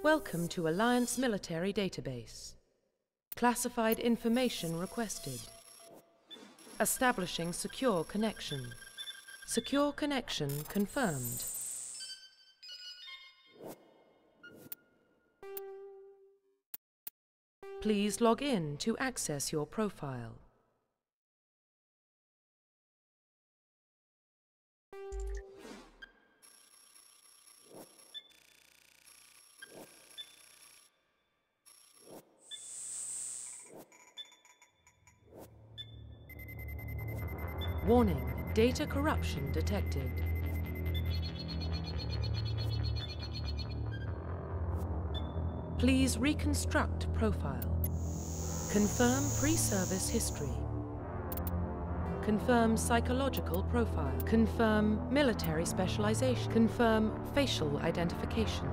Welcome to Alliance Military Database. Classified information requested. Establishing secure connection. Secure connection confirmed. Please log in to access your profile. Warning, data corruption detected. Please reconstruct profile. Confirm pre-service history. Confirm psychological profile. Confirm military specialization. Confirm facial identification.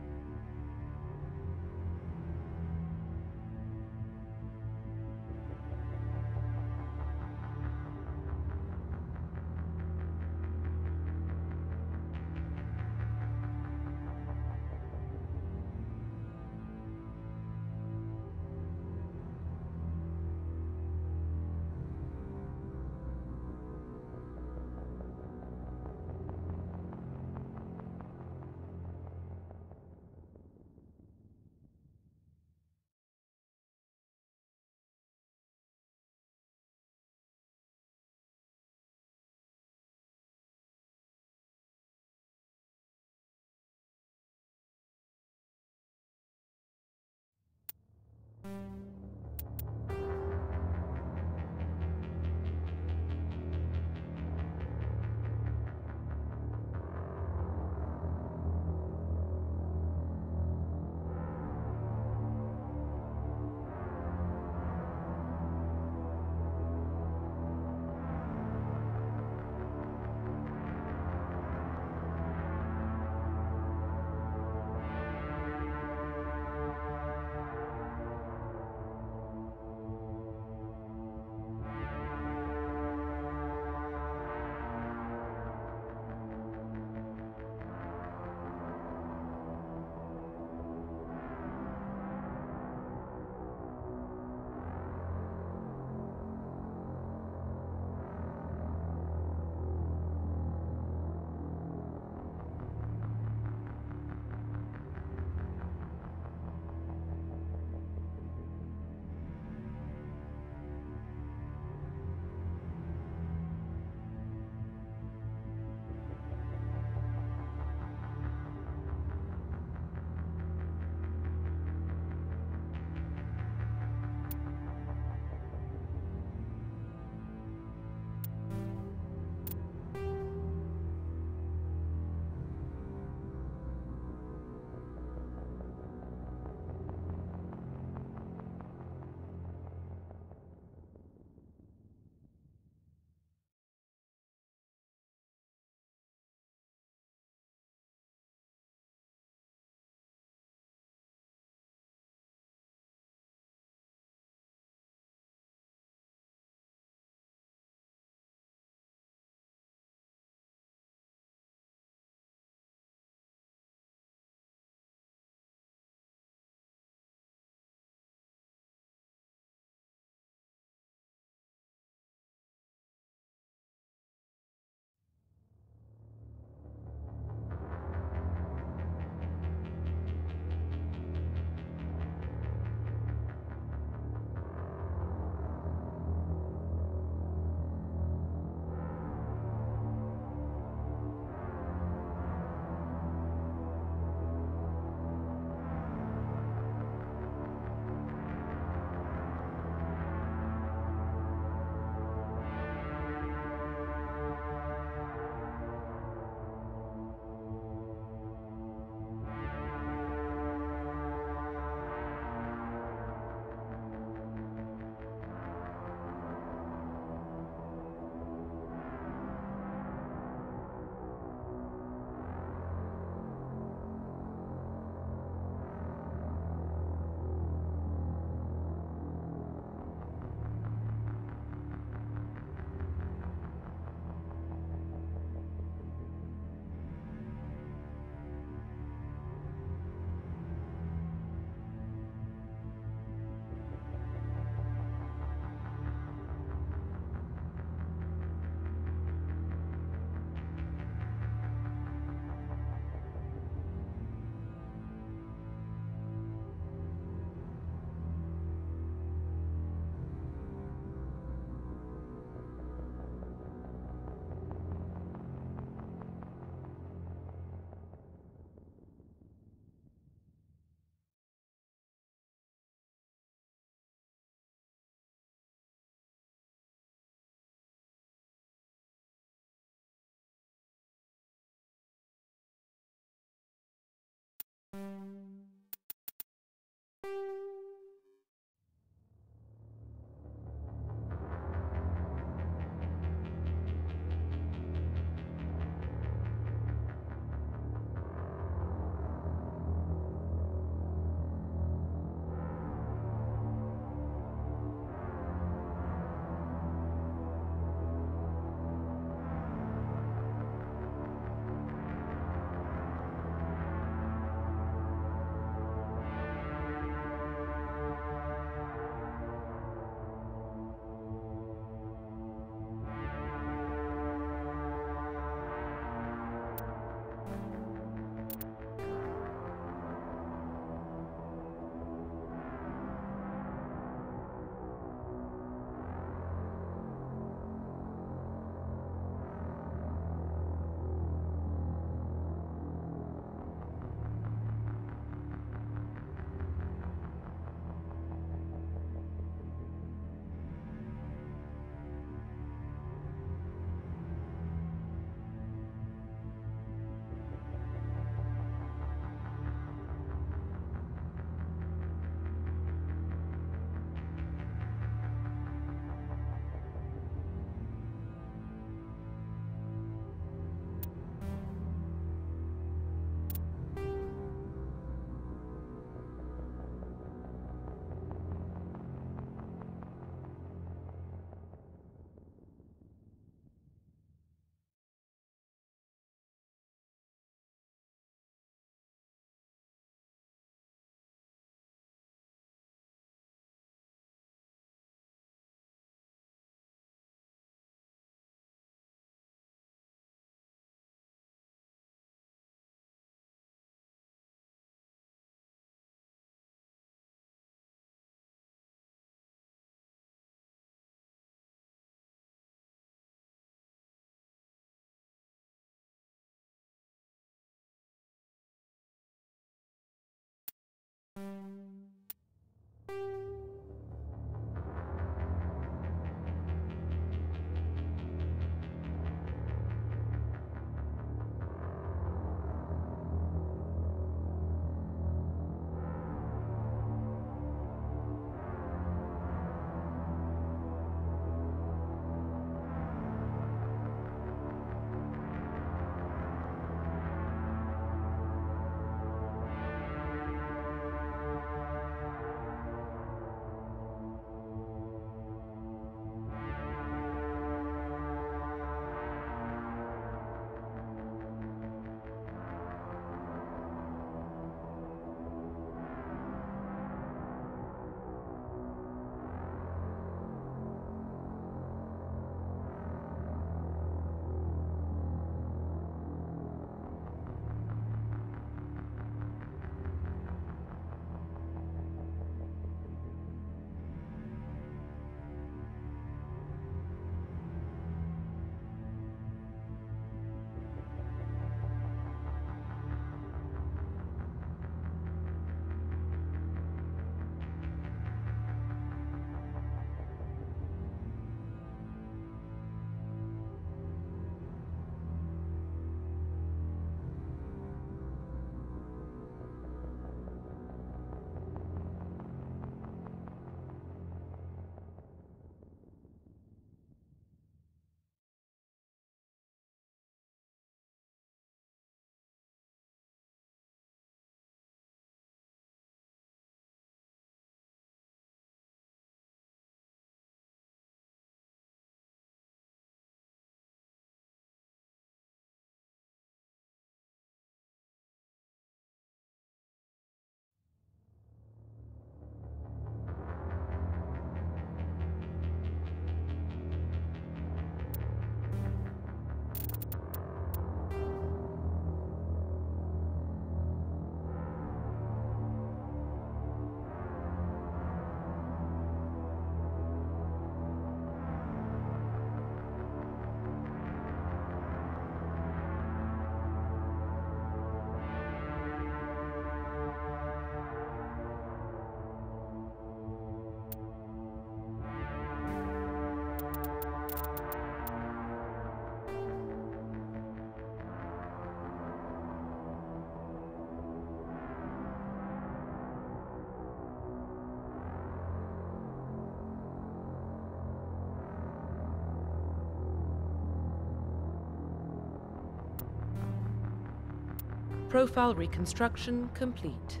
Profile reconstruction complete.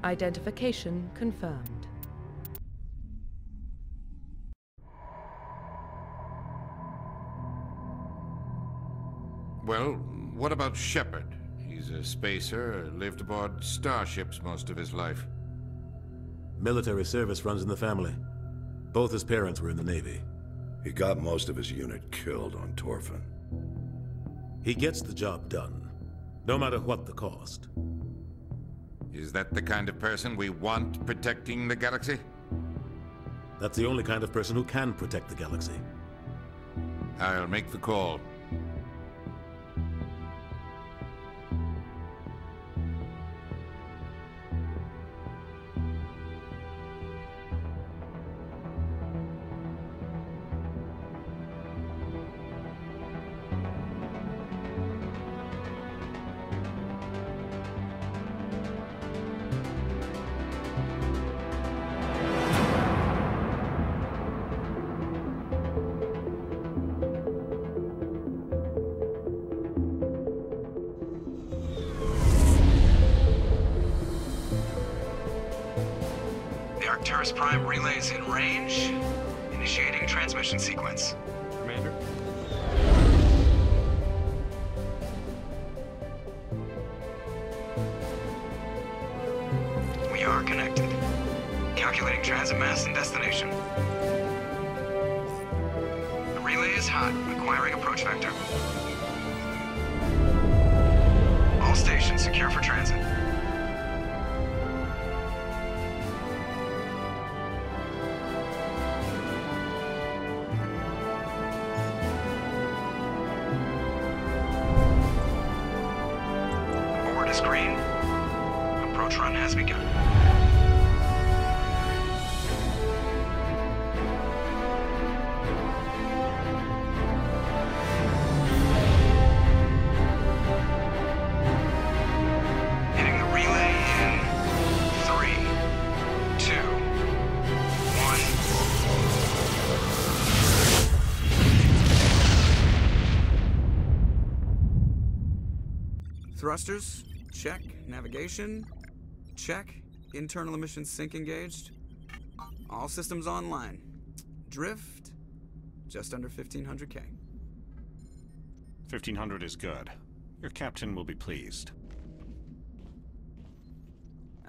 Identification confirmed. Well, what about Shepard? He's a spacer, lived aboard starships most of his life. Military service runs in the family. Both his parents were in the Navy. He got most of his unit killed on Torfin. He gets the job done, no matter what the cost. Is that the kind of person we want protecting the galaxy? That's the only kind of person who can protect the galaxy. I'll make the call. Arcturus Prime relays in range. Initiating transmission sequence. Commander? We are connected. Calculating transit mass and destination. The relay is hot, requiring approach vector. All stations secure for transit. Green. Approach run has begun. Hitting the relay in 3, 2, 1. Thrusters. Check. Navigation. Check. Internal emission sync engaged. All systems online. Drift. Just under 1500K. 1500 is good. Your captain will be pleased.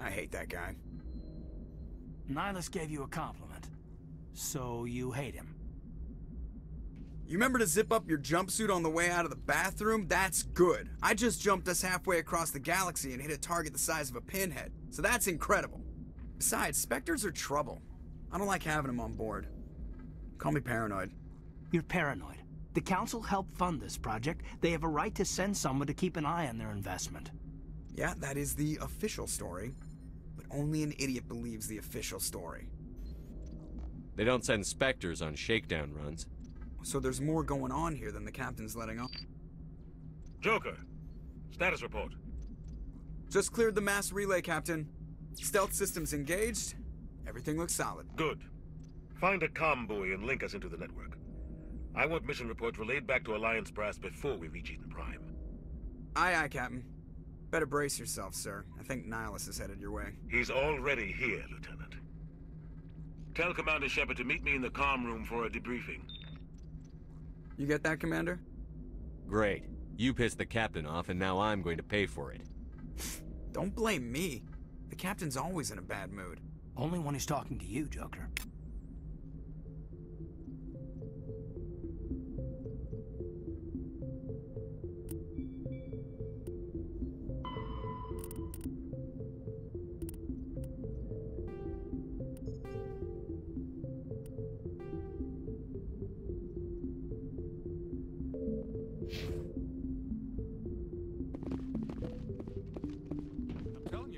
I hate that guy. Nihilus gave you a compliment. So you hate him. You remember to zip up your jumpsuit on the way out of the bathroom? That's good. I just jumped us halfway across the galaxy and hit a target the size of a pinhead. So that's incredible. Besides, Spectres are trouble. I don't like having them on board. Call me paranoid. You're paranoid. The Council helped fund this project. They have a right to send someone to keep an eye on their investment. Yeah, that is the official story. But only an idiot believes the official story. They don't send Spectres on shakedown runs. So there's more going on here than the captain's letting on. Joker, status report. Just cleared the mass relay, Captain. Stealth systems engaged. Everything looks solid. Good. Find a comm buoy and link us into the network. I want mission reports relayed back to Alliance brass before we reach Eden Prime. Aye, aye, Captain. Better brace yourself, sir. I think Nihilus is headed your way. He's already here, Lieutenant. Tell Commander Shepard to meet me in the comm room for a debriefing. You get that, Commander? Great. You pissed the captain off, and now I'm going to pay for it. Don't blame me. The captain's always in a bad mood. Only when he's talking to you, Joker.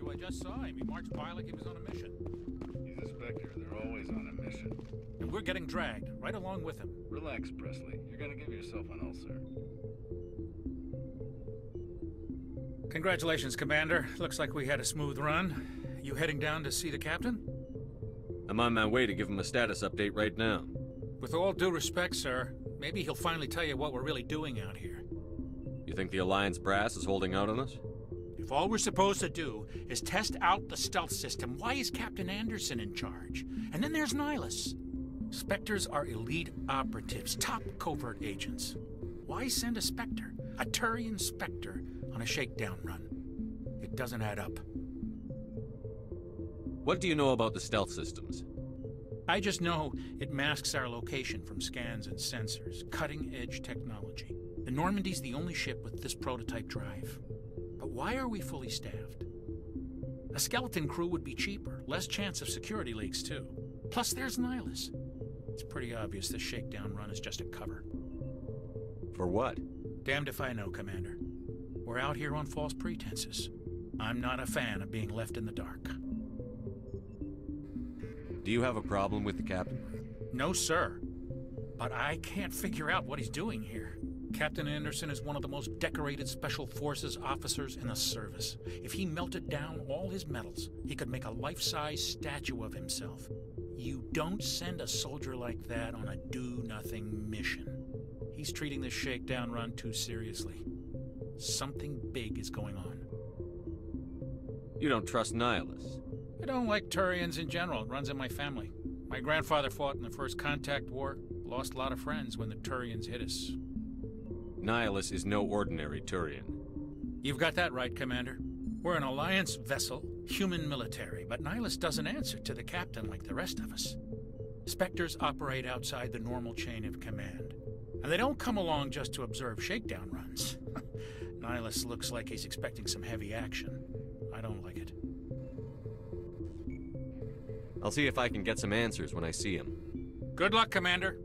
I just saw him. He marched by like he was on a mission. He's a Spectre. They're always on a mission. And we're getting dragged, right along with him. Relax, Presley. You're gonna give yourself an ulcer. Congratulations, Commander. Looks like we had a smooth run. You heading down to see the captain? I'm on my way to give him a status update right now. With all due respect, sir, maybe he'll finally tell you what we're really doing out here. You You think the Alliance brass is holding out on us? If all we're supposed to do is test out the stealth system, why is Captain Anderson in charge? And then there's Nihilus. Spectres are elite operatives, top covert agents. Why send a Spectre, a Turian Spectre, on a shakedown run? It doesn't add up. What do you know about the stealth systems? I just know it masks our location from scans and sensors. Cutting-edge technology. The Normandy's the only ship with this prototype drive. But why are we fully staffed? A skeleton crew would be cheaper, less chance of security leaks too. Plus there's Nihilus. It's pretty obvious this shakedown run is just a cover. For what? Damned if I know, Commander. We're out here on false pretenses. I'm not a fan of being left in the dark. Do you have a problem with the captain? No, sir. But I can't figure out what he's doing here. Captain Anderson is one of the most decorated Special Forces officers in the service. If he melted down all his medals, he could make a life-size statue of himself. You don't send a soldier like that on a do-nothing mission. He's treating this shakedown run too seriously. Something big is going on. You don't trust Nihilus? I don't like Turians in general. It runs in my family. My grandfather fought in the First Contact War. Lost a lot of friends when the Turians hit us. Nihilus is no ordinary Turian. You've got that right, Commander. We're an Alliance vessel, human military, but Nihilus doesn't answer to the captain like the rest of us. Spectres operate outside the normal chain of command. And they don't come along just to observe shakedown runs. Nihilus looks like he's expecting some heavy action. I don't like it. I'll see if I can get some answers when I see him. Good luck, Commander.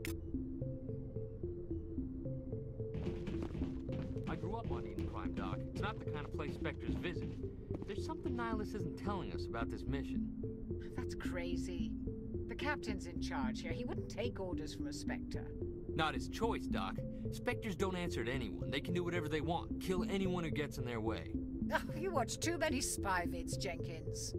I grew up on Eden Prime, Doc. It's not the kind of place Spectres visit. There's something Nihilus isn't telling us about this mission. That's crazy. The captain's in charge here. He wouldn't take orders from a Spectre. Not his choice, Doc. Spectres don't answer to anyone. They can do whatever they want. Kill anyone who gets in their way. Oh, you watch too many spy vids, Jenkins.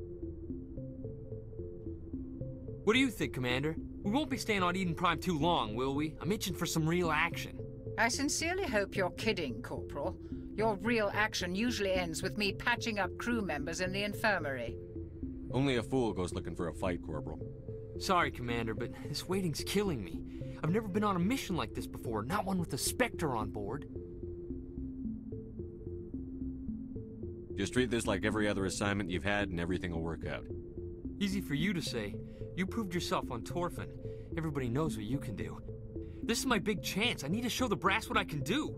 What do you think, Commander? We won't be staying on Eden Prime too long, will we? I'm itching for some real action. I sincerely hope you're kidding, Corporal. Your real action usually ends with me patching up crew members in the infirmary. Only a fool goes looking for a fight, Corporal. Sorry, Commander, but this waiting's killing me. I've never been on a mission like this before, not one with a Spectre on board. Just treat this like every other assignment you've had and everything will work out. Easy for you to say. You proved yourself on Torfin. Everybody knows what you can do. This is my big chance. I need to show the brass what I can do.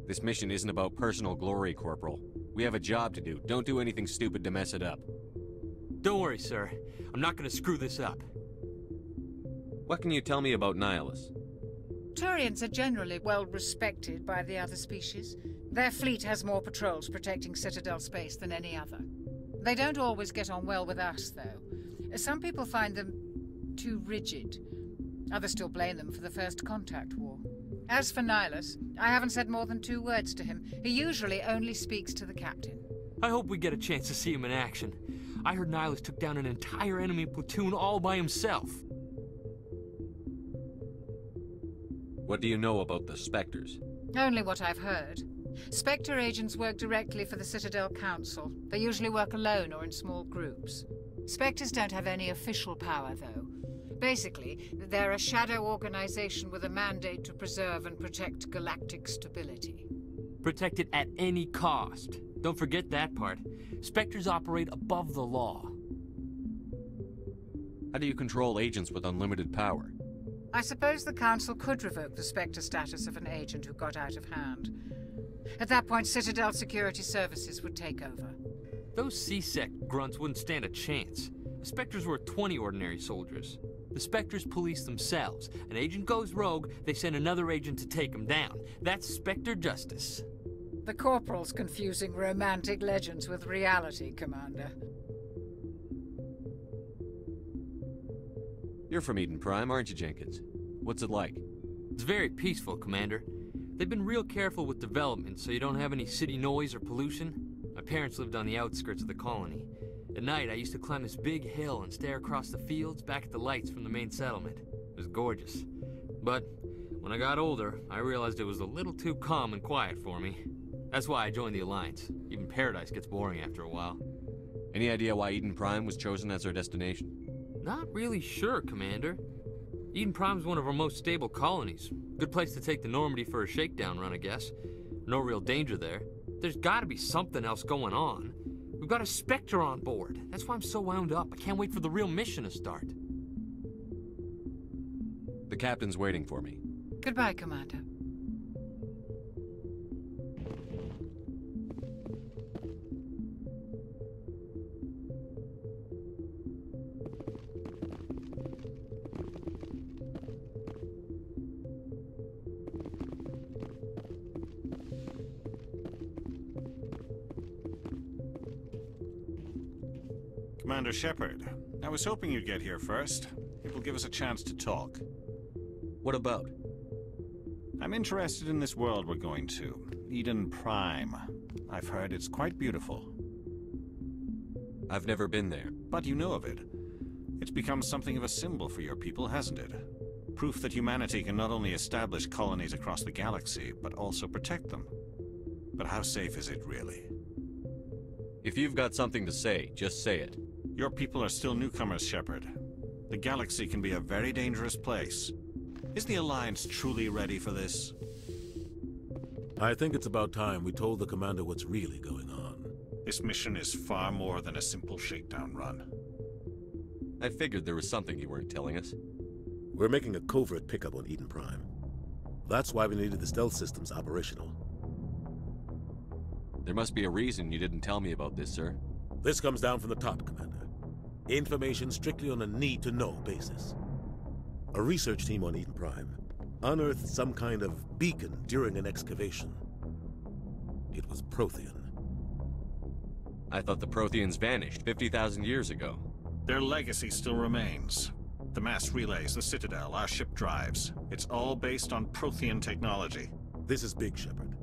This mission isn't about personal glory, Corporal. We have a job to do. Don't do anything stupid to mess it up. Don't worry, sir. I'm not gonna screw this up. What can you tell me about Nihilus? Turians are generally well respected by the other species. Their fleet has more patrols protecting Citadel space than any other. They don't always get on well with us, though. Some people find them too rigid. Others still blame them for the First Contact War. As for Nihilus, I haven't said more than 2 words to him. He usually only speaks to the captain. I hope we get a chance to see him in action. I heard Nihilus took down an entire enemy platoon all by himself. What do you know about the Spectres? Only what I've heard. Spectre agents work directly for the Citadel Council. They usually work alone or in small groups. Spectres don't have any official power, though. Basically, they're a shadow organization with a mandate to preserve and protect galactic stability. Protect it at any cost. Don't forget that part. Spectres operate above the law. How do you control agents with unlimited power? I suppose the Council could revoke the Spectre status of an agent who got out of hand. At that point, Citadel Security Services would take over. Those C-Sec grunts wouldn't stand a chance. The Spectres were 20 ordinary soldiers. The Spectres police themselves. An agent goes rogue, they send another agent to take him down. That's Spectre justice. The Corporal's confusing romantic legends with reality, Commander. You're from Eden Prime, aren't you, Jenkins? What's it like? It's very peaceful, Commander. They've been real careful with development, so you don't have any city noise or pollution. My parents lived on the outskirts of the colony. At night, I used to climb this big hill and stare across the fields back at the lights from the main settlement. It was gorgeous. But When I got older, I realized it was a little too calm and quiet for me. That's why I joined the Alliance. Even Paradise gets boring after a while. Any idea why Eden Prime was chosen as our destination? Not really sure, Commander. Eden Prime's one of our most stable colonies. Good place to take the Normandy for a shakedown run, I guess. No real danger there. There's gotta be something else going on. We've got a Spectre on board. That's why I'm so wound up. I can't wait for the real mission to start. The captain's waiting for me. Goodbye, Commander. Commander Shepard, I was hoping you'd get here first. It will give us a chance to talk. What about? I'm interested in this world we're going to, Eden Prime. I've heard it's quite beautiful. I've never been there. But you know of it. It's become something of a symbol for your people, hasn't it? Proof that humanity can not only establish colonies across the galaxy, but also protect them. But how safe is it, really? If you've got something to say, just say it. Your people are still newcomers, Shepard. The galaxy can be a very dangerous place. Is the Alliance truly ready for this? I think it's about time we told the Commander what's really going on. This mission is far more than a simple shakedown run. I figured there was something you weren't telling us. We're making a covert pickup on Eden Prime. That's why we needed the stealth systems operational. There must be a reason you didn't tell me about this, sir. This comes down from the top, Commander. Information strictly on a need-to-know basis. A research team on Eden Prime unearthed some kind of beacon during an excavation. It was Prothean. I thought the Protheans vanished 50,000 years ago. Their legacy still remains. The mass relays, the Citadel, our ship drives. It's all based on Prothean technology. This is big, Shepard.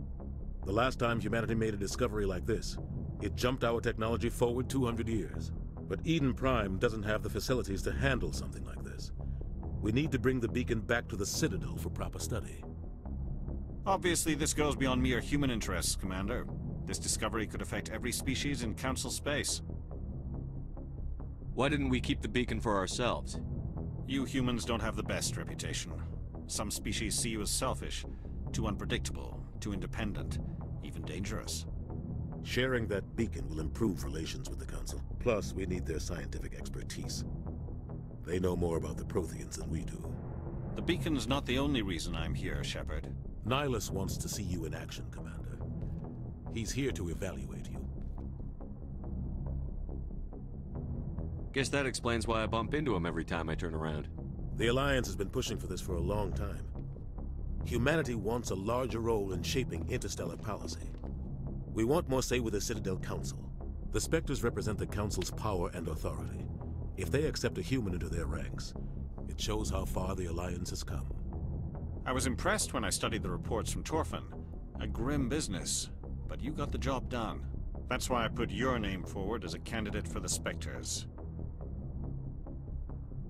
The last time humanity made a discovery like this, it jumped our technology forward 200 years. But Eden Prime doesn't have the facilities to handle something like this. We need to bring the beacon back to the Citadel for proper study. Obviously, this goes beyond mere human interests, Commander. This discovery could affect every species in Council space. Why didn't we keep the beacon for ourselves? You humans don't have the best reputation. Some species see you as selfish, too unpredictable, too independent, even dangerous. Sharing that beacon will improve relations with the Council. Plus, we need their scientific expertise. They know more about the Protheans than we do. The beacon's not the only reason I'm here, Shepard. Nihilus wants to see you in action, Commander. He's here to evaluate you. Guess that explains why I bump into him every time I turn around. The Alliance has been pushing for this for a long time. Humanity wants a larger role in shaping interstellar policy. We want more say with the Citadel Council. The Spectres represent the Council's power and authority. If they accept a human into their ranks, it shows how far the Alliance has come. I was impressed when I studied the reports from Torfin. A grim business, but you got the job done. That's why I put your name forward as a candidate for the Spectres.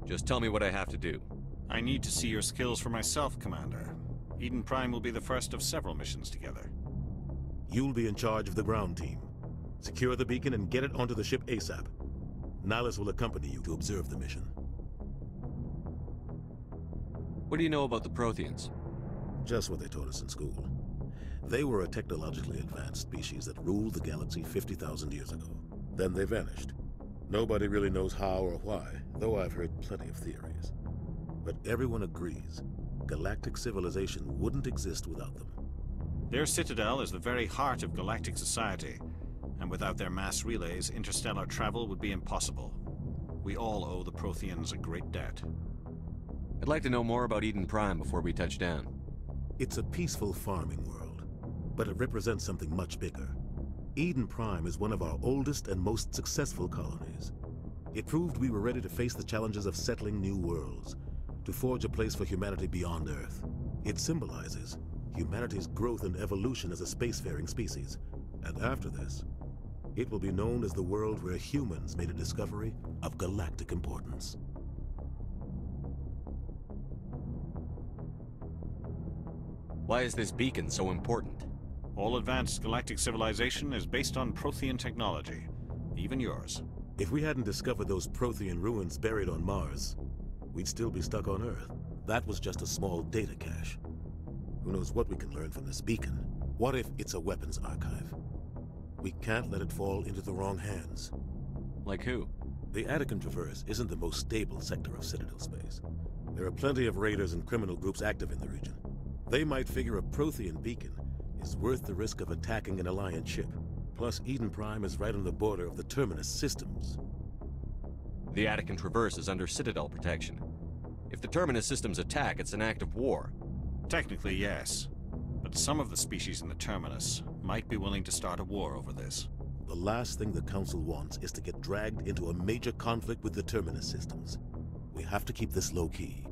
Just tell me what I have to do. I need to see your skills for myself, Commander. Eden Prime will be the first of several missions together. You'll be in charge of the ground team. Secure the beacon and get it onto the ship ASAP. Nihilus will accompany you to observe the mission. What do you know about the Protheans? Just what they taught us in school. They were a technologically advanced species that ruled the galaxy 50,000 years ago. Then they vanished. Nobody really knows how or why, though I've heard plenty of theories. But everyone agrees, galactic civilization wouldn't exist without them. Their citadel is the very heart of galactic society, and without their mass relays, interstellar travel would be impossible. We all owe the Protheans a great debt. I'd like to know more about Eden Prime before we touch down. It's a peaceful farming world, but it represents something much bigger. Eden Prime is one of our oldest and most successful colonies. It proved we were ready to face the challenges of settling new worlds, to forge a place for humanity beyond Earth. It symbolizes humanity's growth and evolution as a spacefaring species. And after this, it will be known as the world where humans made a discovery of galactic importance. Why is this beacon so important? All advanced galactic civilization is based on Prothean technology. Even yours. If we hadn't discovered those Prothean ruins buried on Mars, we'd still be stuck on Earth. That was just a small data cache. Who knows what we can learn from this beacon? What if it's a weapons archive? We can't let it fall into the wrong hands. Like who? The Attican Traverse isn't the most stable sector of Citadel space. There are plenty of raiders and criminal groups active in the region. They might figure a Prothean beacon is worth the risk of attacking an Alliance ship. Plus, Eden Prime is right on the border of the Terminus systems. The Attican Traverse is under Citadel protection. If the Terminus systems attack, it's an act of war. Technically, yes. But some of the species in the Terminus might be willing to start a war over this. The last thing the Council wants is to get dragged into a major conflict with the Terminus systems. We have to keep this low-key.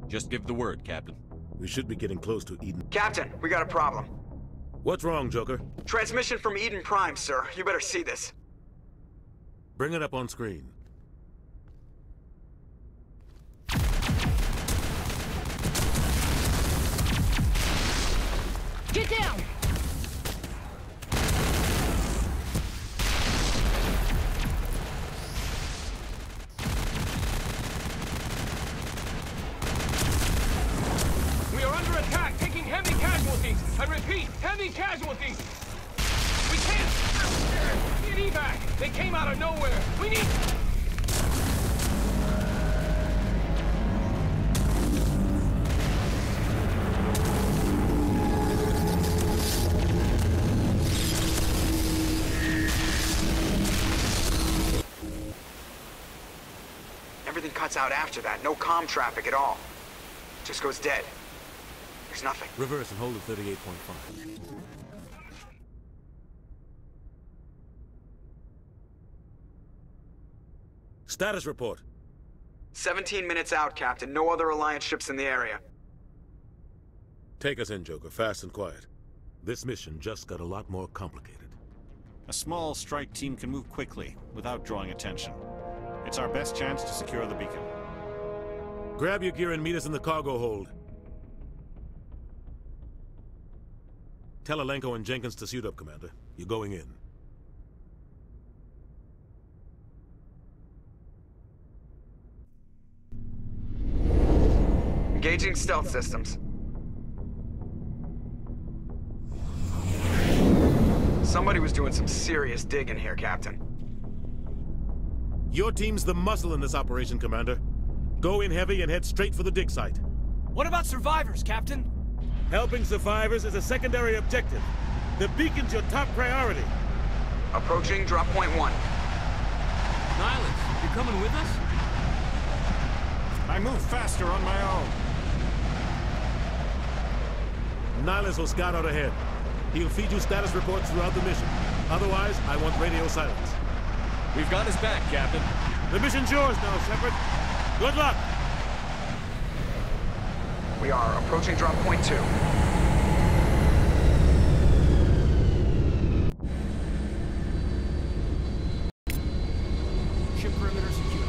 Just give the word, Captain. We should be getting close to Eden. Captain, we got a problem. What's wrong, Joker? Transmission from Eden Prime, sir. You better see this. Bring it up on screen. Get down! We are under attack, taking heavy casualties. I repeat, heavy casualties. We can't get evac. They came out of nowhere. We need... Everything cuts out after that. No comm traffic at all. Just goes dead. There's nothing. Reverse and hold at 38.5. Status report. 17 minutes out, Captain. No other Alliance ships in the area. Take us in, Joker. Fast and quiet. This mission just got a lot more complicated. A small strike team can move quickly, without drawing attention. It's our best chance to secure the beacon. Grab your gear and meet us in the cargo hold. Tell Alenko and Jenkins to suit up, Commander. You're going in. Engaging stealth systems. Somebody was doing some serious digging here, Captain. Your team's the muscle in this operation, Commander. Go in heavy and head straight for the dig site. What about survivors, Captain? Helping survivors is a secondary objective. The beacon's your top priority. Approaching drop point 1. Nihilus, you coming with us? I move faster on my own. Nihilus will scout out ahead. He'll feed you status reports throughout the mission. Otherwise, I want radio silence. We've got his back, Captain. The mission's yours now, Shepard. Good luck! We are approaching drop point 2. Ship perimeter secure,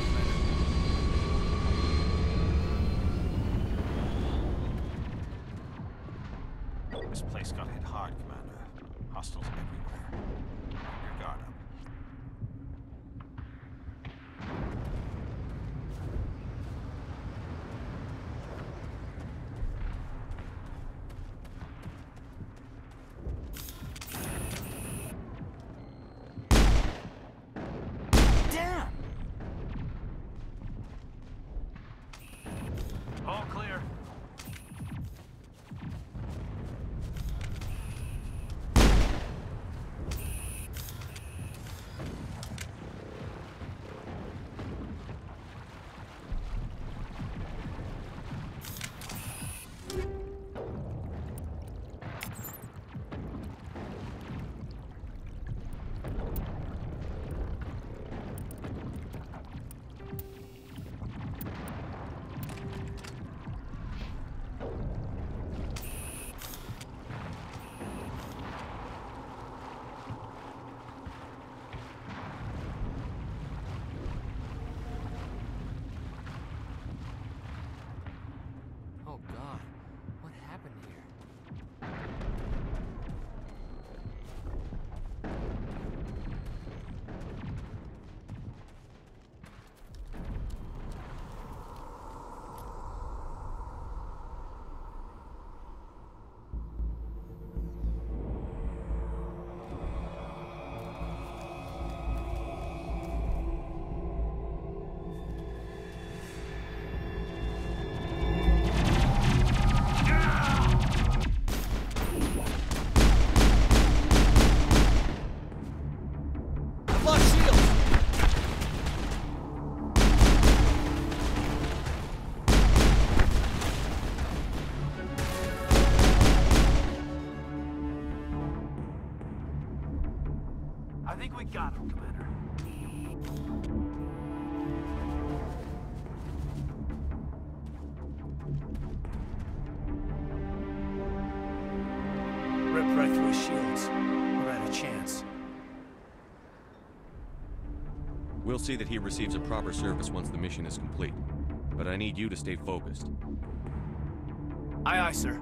Commander. This place got hit hard, Commander. Hostiles everywhere. Keep your guard up. I got him, Commander. Ripped right through his shields. We're at a chance. We'll see that he receives a proper service once the mission is complete. But I need you to stay focused. Aye, aye, sir.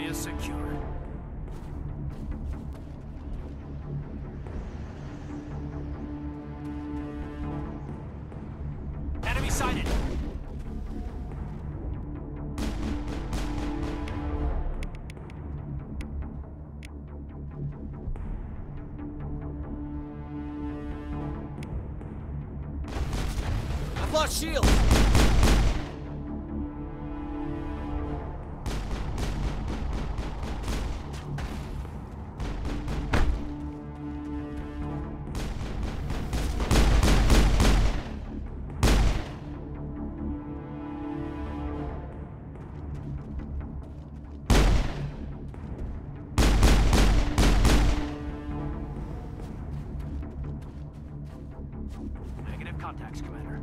Area secure. Enemy sighted. I've lost shields. Negative contacts, Commander.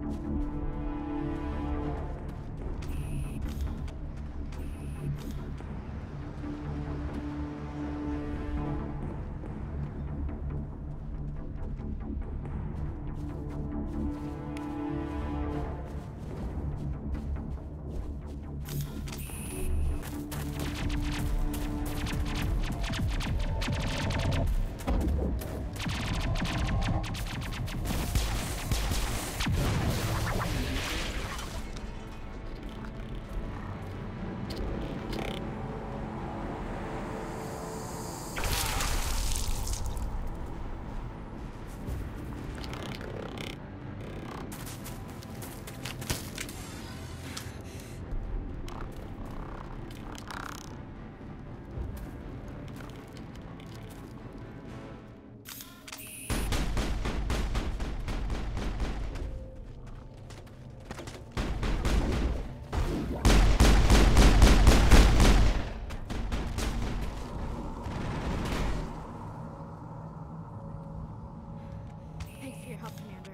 Thanks for your help, Commander.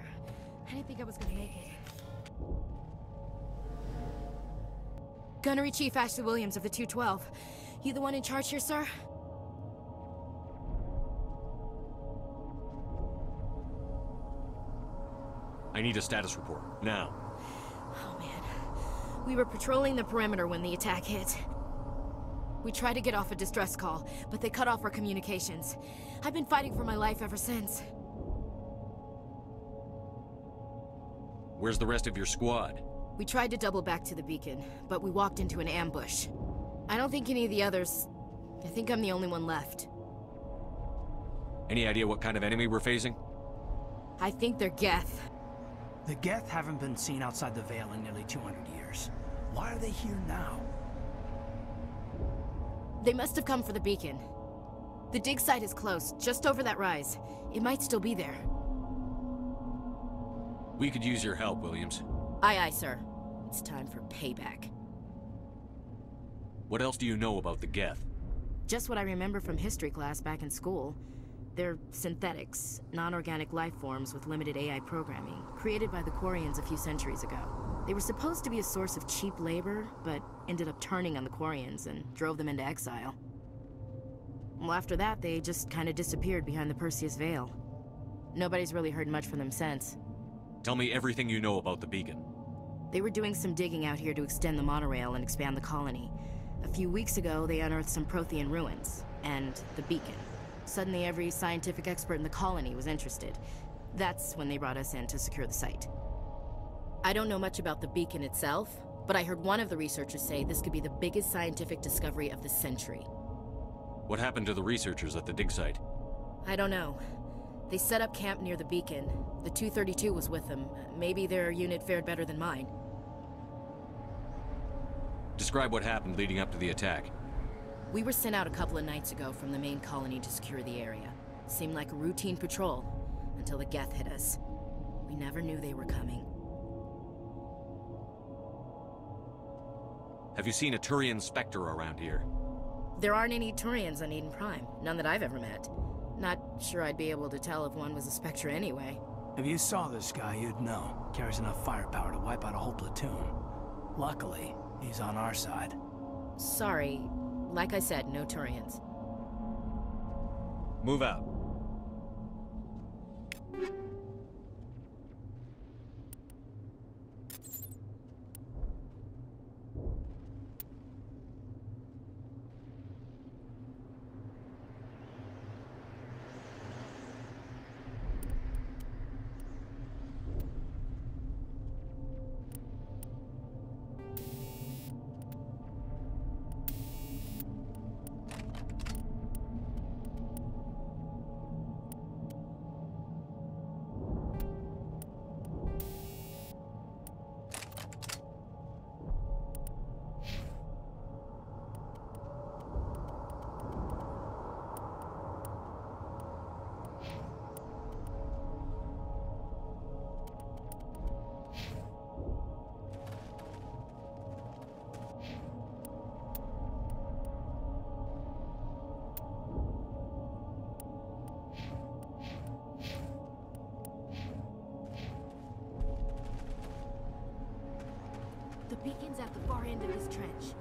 I didn't think I was gonna make it. Gunnery Chief Ashley Williams of the 212. You the one in charge here, sir? I need a status report, now. Oh man. We were patrolling the perimeter when the attack hit. We tried to get off a distress call, but they cut off our communications. I've been fighting for my life ever since. Where's the rest of your squad? We tried to double back to the beacon, but we walked into an ambush. I don't think any of the others... I think I'm the only one left. Any idea what kind of enemy we're facing? I think they're Geth. The Geth haven't been seen outside the Veil in nearly 200 years. Why are they here now? They must have come for the beacon. The dig site is close, just over that rise. It might still be there. We could use your help, Williams. Aye, aye, sir. It's time for payback. What else do you know about the Geth? Just what I remember from history class back in school. They're synthetics, non-organic life forms with limited AI programming, created by the Quarians a few centuries ago. They were supposed to be a source of cheap labor, but ended up turning on the Quarians and drove them into exile. Well, after that, they just kind of disappeared behind the Perseus Veil. Nobody's really heard much from them since. Tell me everything you know about the beacon. They were doing some digging out here to extend the monorail and expand the colony. A few weeks ago, they unearthed some Prothean ruins, and the beacon. Suddenly, every scientific expert in the colony was interested. That's when they brought us in to secure the site. I don't know much about the beacon itself, but I heard one of the researchers say this could be the biggest scientific discovery of the century. What happened to the researchers at the dig site? I don't know. They set up camp near the beacon. The 232 was with them. Maybe their unit fared better than mine. Describe what happened leading up to the attack. We were sent out a couple of nights ago from the main colony to secure the area. Seemed like a routine patrol, until the Geth hit us. We never knew they were coming. Have you seen a Turian Spectre around here? There aren't any Turians on Eden Prime. None that I've ever met. Not sure I'd be able to tell if one was a Spectre anyway. If you saw this guy, you'd know. Carries enough firepower to wipe out a whole platoon. Luckily, he's on our side. Sorry. Like I said, no Turians. Move out. The beacon's at the far end of this trench.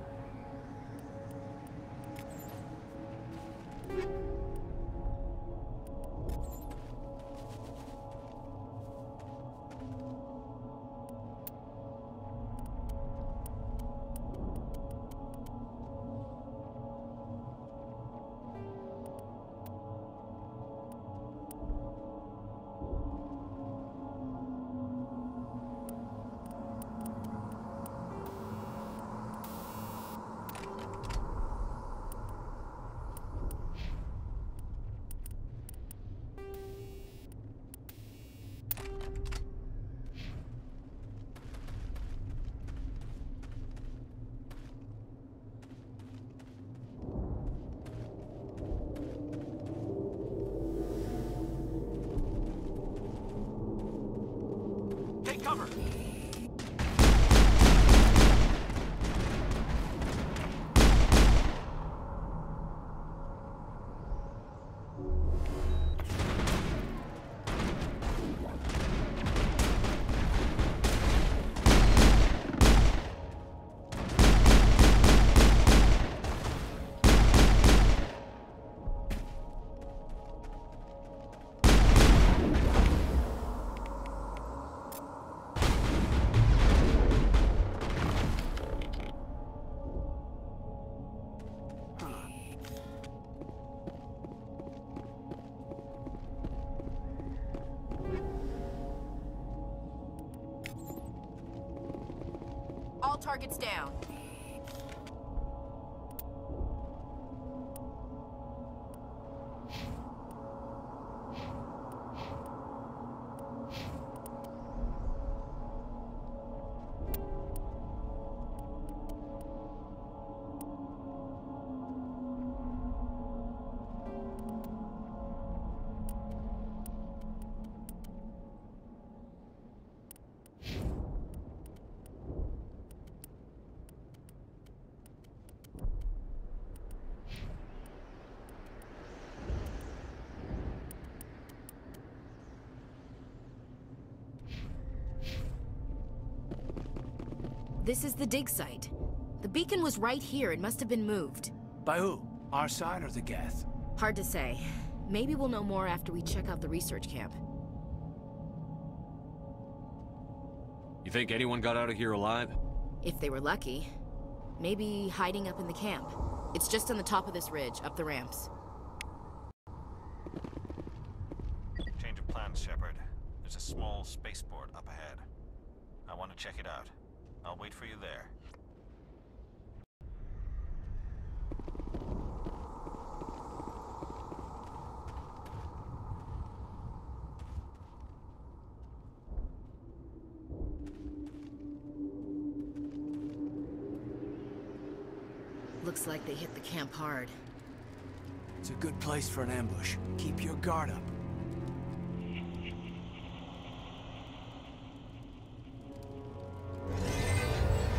Take cover! targets down. This is the dig site. The beacon was right here. It must have been moved. By who? Our side or the Geth? Hard to say. Maybe we'll know more after we check out the research camp. You think anyone got out of here alive? If they were lucky. Maybe hiding up in the camp. It's just on the top of this ridge, up the ramps. Change of plans, Shepard. There's a small spaceport up ahead. I want to check it out. I'll wait for you there. Looks like they hit the camp hard. It's a good place for an ambush. Keep your guard up.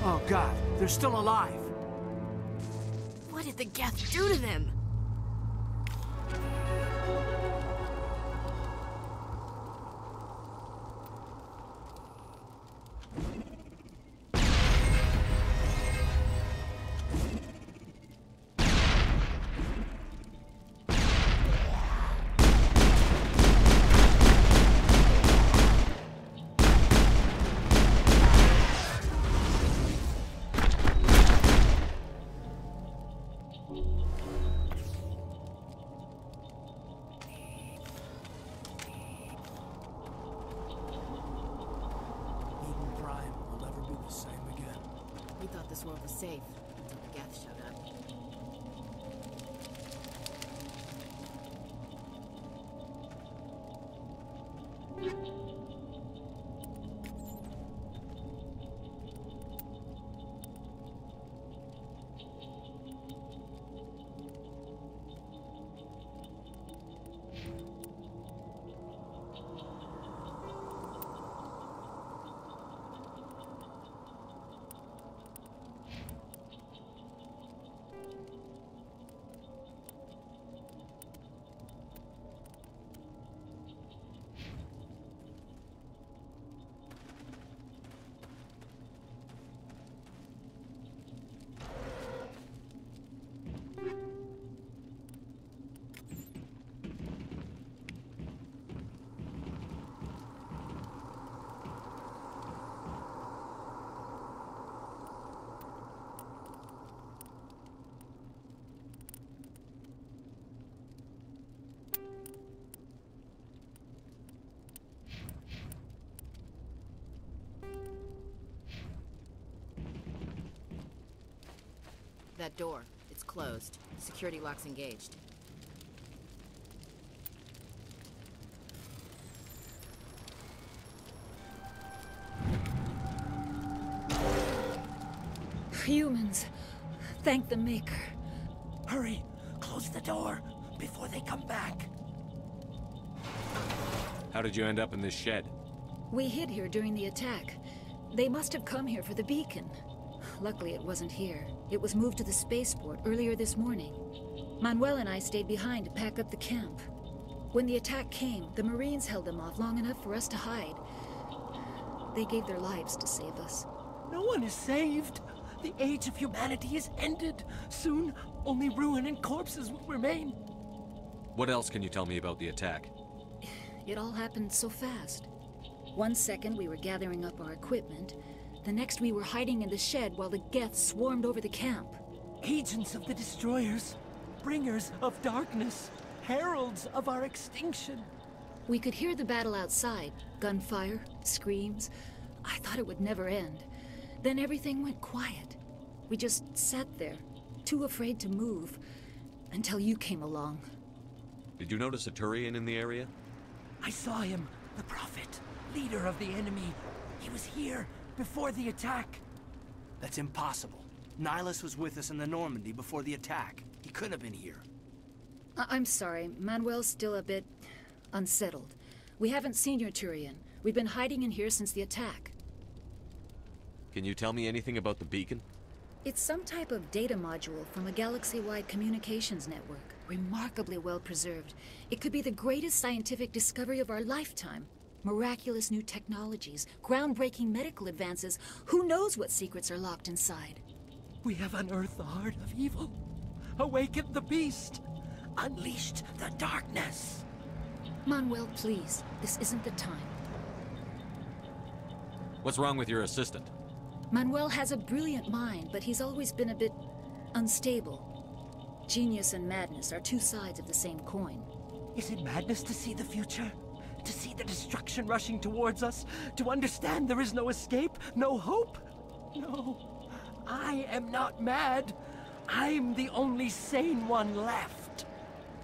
Oh God, they're still alive! What did the Geth do to them? This world was safe until the Geth showed up. That door, it's closed. Security lock's engaged. Humans, thank the Maker. Hurry, close the door before they come back. How did you end up in this shed? We hid here during the attack. They must have come here for the beacon. Luckily, it wasn't here. It was moved to the spaceport earlier this morning. Manuel and I stayed behind to pack up the camp. When the attack came, the Marines held them off long enough for us to hide. They gave their lives to save us. No one is saved. The age of humanity is ended. Soon, only ruin and corpses will remain. What else can you tell me about the attack? It all happened so fast. 1 second we were gathering up our equipment. The next we were hiding in the shed while the Geth swarmed over the camp. Agents of the Destroyers, bringers of darkness, heralds of our extinction. We could hear the battle outside. Gunfire, screams. I thought it would never end. Then everything went quiet. We just sat there, too afraid to move, until you came along. Did you notice a Turian in the area? I saw him, the Prophet, leader of the enemy. He was here before the attack. That's impossible. Nihilus was with us in the Normandy before the attack. He couldn't have been here. I'm sorry, Manuel's still a bit unsettled. We haven't seen your Turian. We've been hiding in here since the attack. Can you tell me anything about the beacon? It's some type of data module from a galaxy-wide communications network. Remarkably well preserved. It could be the greatest scientific discovery of our lifetime. Miraculous new technologies, groundbreaking medical advances. Who knows what secrets are locked inside? We have unearthed the heart of evil, awakened the beast, unleashed the darkness. Manuel, please. This isn't the time. What's wrong with your assistant? Manuel has a brilliant mind, but he's always been a bit unstable. Genius and madness are two sides of the same coin. Is it madness to see the future? To see the destruction rushing towards us? To understand there is no escape? No hope? No. I am not mad. I'm the only sane one left.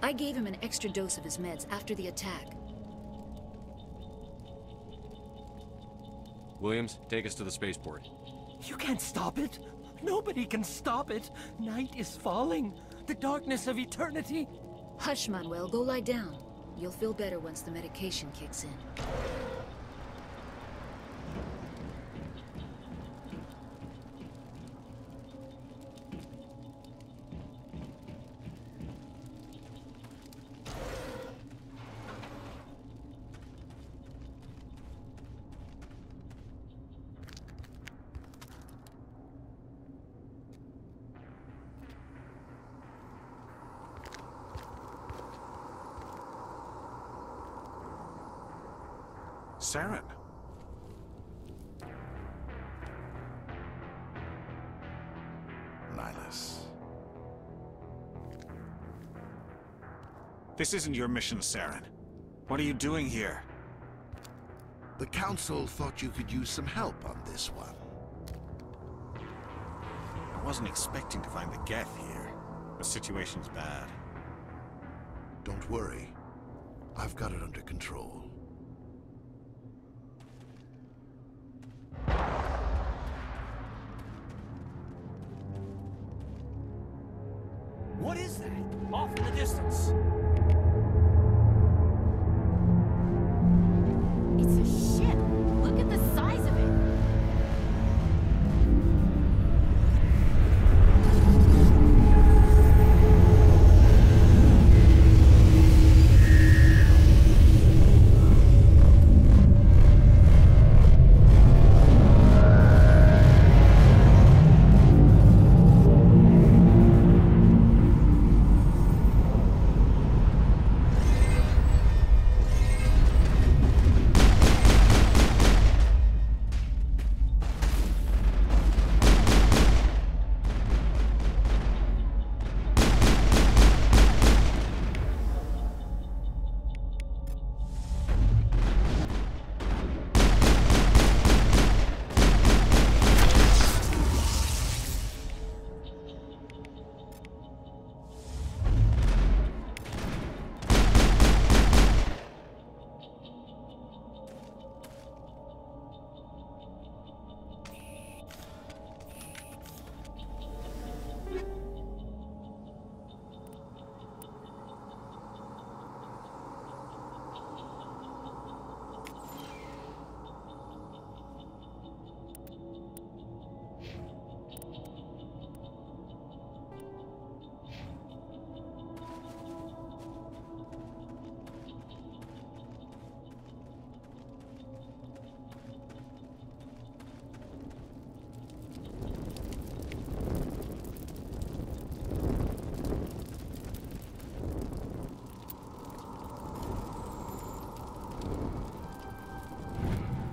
I gave him an extra dose of his meds after the attack. Williams, take us to the spaceport. You can't stop it. Nobody can stop it. Night is falling. The darkness of eternity. Hush, Manuel. Go lie down. You'll feel better once the medication kicks in. Saren. Nihilus. This isn't your mission, Saren. What are you doing here? The Council thought you could use some help on this one. I wasn't expecting to find the Geth here. The situation's bad. Don't worry. I've got it under control. What is that? Off in the distance. It's a ship. Look at the size of it.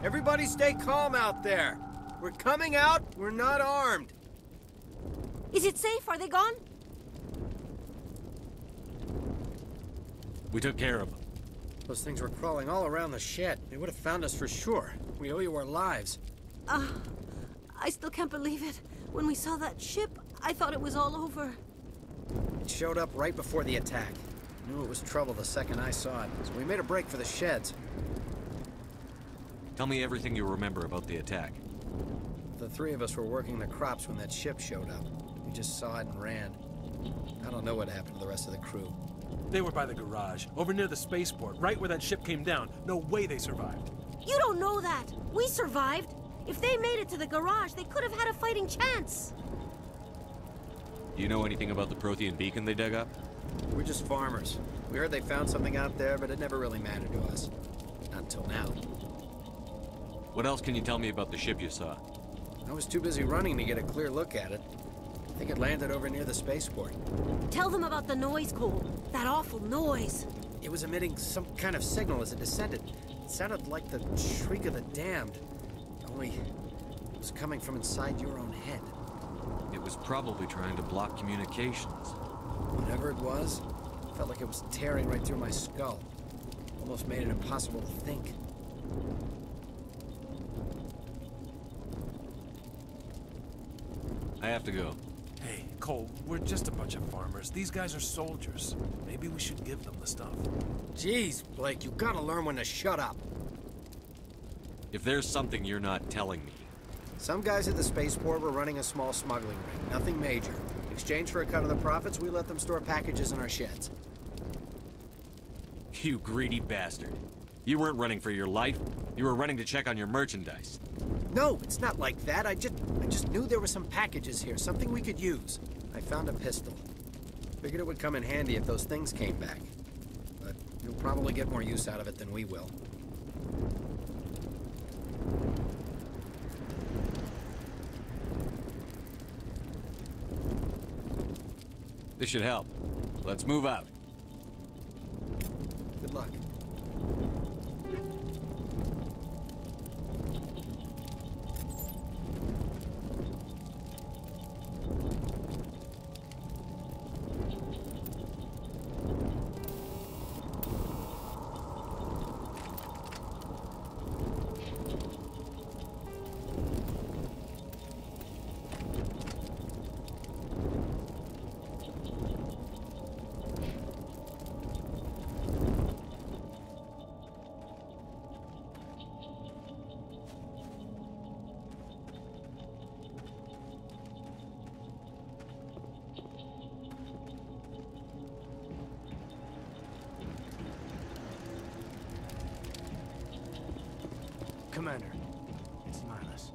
Everybody stay calm out there. We're coming out, we're not armed. Is it safe? Are they gone? We took care of them. Those things were crawling all around the shed. They would have found us for sure. We owe you our lives. I I still can't believe it. When we saw that ship, I thought it was all over. It showed up right before the attack. Knew it was trouble the second I saw it, so we made a break for the sheds. Tell me everything you remember about the attack. The three of us were working the crops when that ship showed up. We just saw it and ran. I don't know what happened to the rest of the crew. They were by the garage, over near the spaceport, right where that ship came down. No way they survived. You don't know that. We survived. If they made it to the garage, they could have had a fighting chance. Do you know anything about the Prothean beacon they dug up? We're just farmers. We heard they found something out there, but it never really mattered to us. Not until now. What else can you tell me about the ship you saw? I was too busy running to get a clear look at it. I think it landed over near the spaceport. Tell them about the noise, Cole. That awful noise. It was emitting some kind of signal as it descended. It sounded like the shriek of the damned. Only it was coming from inside your own head. It was probably trying to block communications. Whatever it was, it felt like it was tearing right through my skull. Almost made it impossible to think. I have to go. Hey, Cole, we're just a bunch of farmers. These guys are soldiers. Maybe we should give them the stuff. Jeez, Blake, you gotta learn when to shut up. If there's something you're not telling me... Some guys at the spaceport were running a small smuggling ring. Nothing major. In exchange for a cut of the profits, we let them store packages in our sheds. You greedy bastard. You weren't running for your life. You were running to check on your merchandise. No, it's not like that. I just knew there were some packages here, something we could use. I found a pistol. Figured it would come in handy if those things came back. But you'll probably get more use out of it than we will. This should help. Let's move out. Good luck. Commander, it's Miles.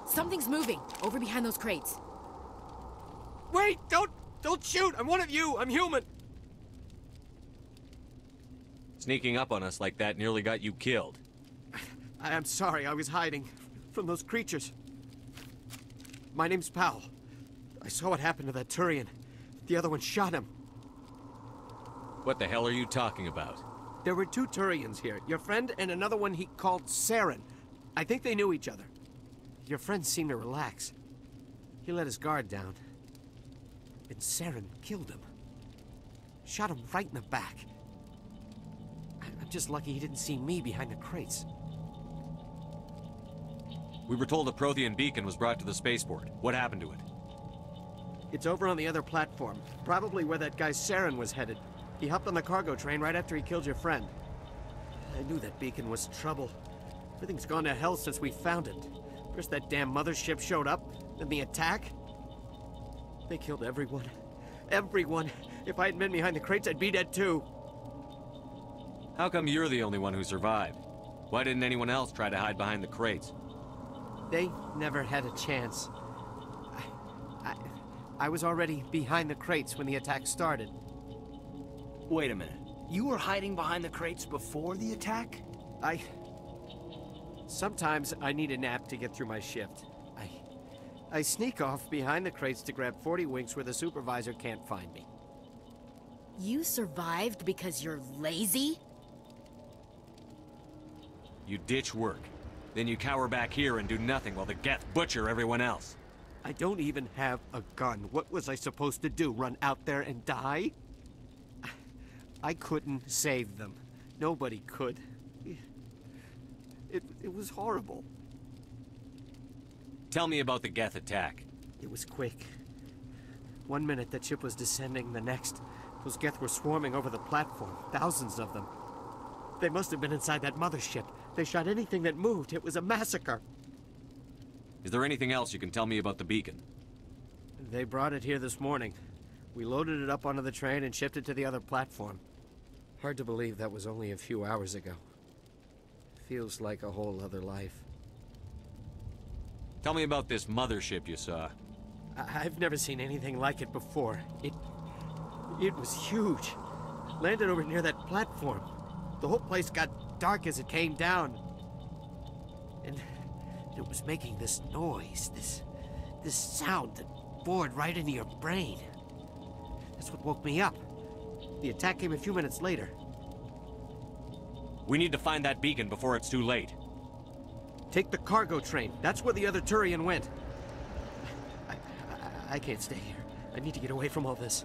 Something's moving, over behind those crates. Wait! Don't shoot! I'm one of you! I'm human! Sneaking up on us like that nearly got you killed. I'm sorry, I was hiding from those creatures. My name's Powell. I saw what happened to that Turian. The other one shot him. What the hell are you talking about? There were two Turians here. Your friend and another one he called Saren. I think they knew each other. Your friend seemed to relax. He let his guard down. And Saren killed him. Shot him right in the back. I'm just lucky he didn't see me behind the crates. We were told a Prothean beacon was brought to the spaceport. What happened to it? It's over on the other platform. Probably where that guy Saren was headed. He hopped on the cargo train right after he killed your friend. I knew that beacon was trouble. Everything's gone to hell since we found it. First that damn mothership showed up, then the attack. They killed everyone. Everyone. If I had been behind the crates, I'd be dead too. How come you're the only one who survived? Why didn't anyone else try to hide behind the crates? They never had a chance. I was already behind the crates when the attack started. Wait a minute. You were hiding behind the crates before the attack? Sometimes I need a nap to get through my shift. I sneak off behind the crates to grab 40 winks where the supervisor can't find me. You survived because you're lazy? You ditch work. Then you cower back here and do nothing while the Geth butcher everyone else. I don't even have a gun. What was I supposed to do? Run out there and die? I couldn't save them. Nobody could. It was horrible. Tell me about the Geth attack. It was quick. 1 minute the ship was descending, the next, those Geth were swarming over the platform. Thousands of them. They must have been inside that mothership. They shot anything that moved. It was a massacre. Is there anything else you can tell me about the beacon? They brought it here this morning. We loaded it up onto the train and shipped it to the other platform. Hard to believe that was only a few hours ago. Feels like a whole other life. Tell me about this mothership you saw. I've never seen anything like it before. It was huge. Landed over near that platform. The whole place got dark as it came down. And it was making this noise, this sound that bored right into your brain. That's what woke me up. The attack came a few minutes later. We need to find that beacon before it's too late. Take the cargo train. That's where the other Turian went. I can't stay here. I need to get away from all this.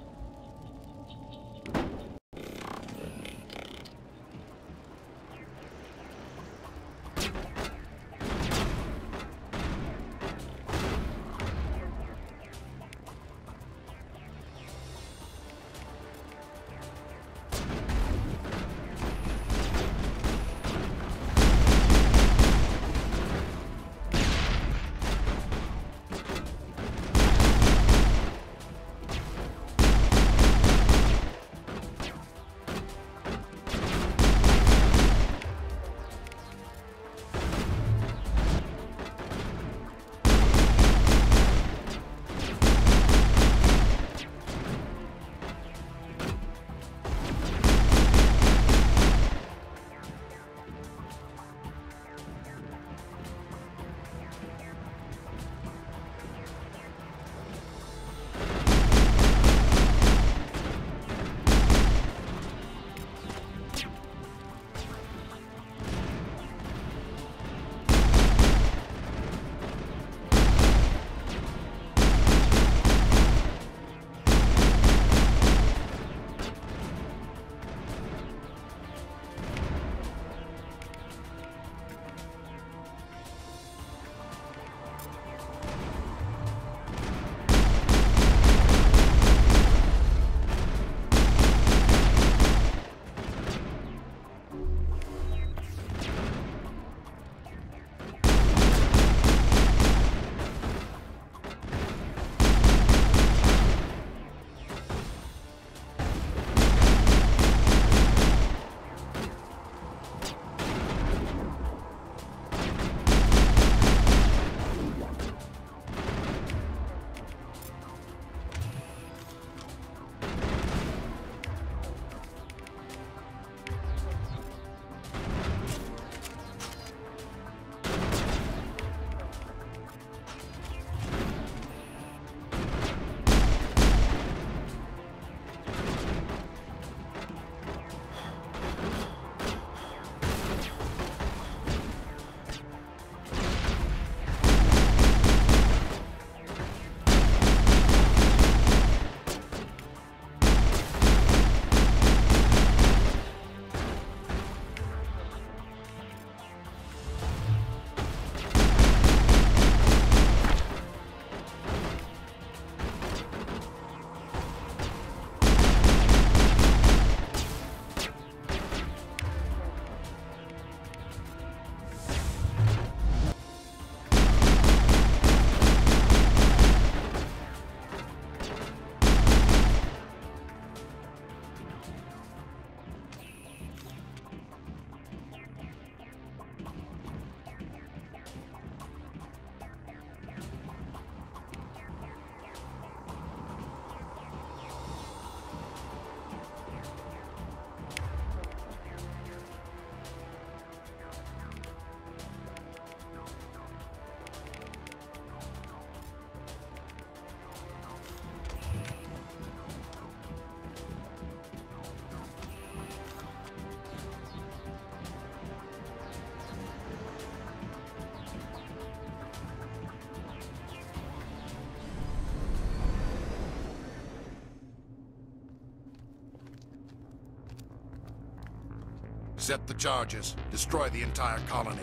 Accept the charges. Destroy the entire colony.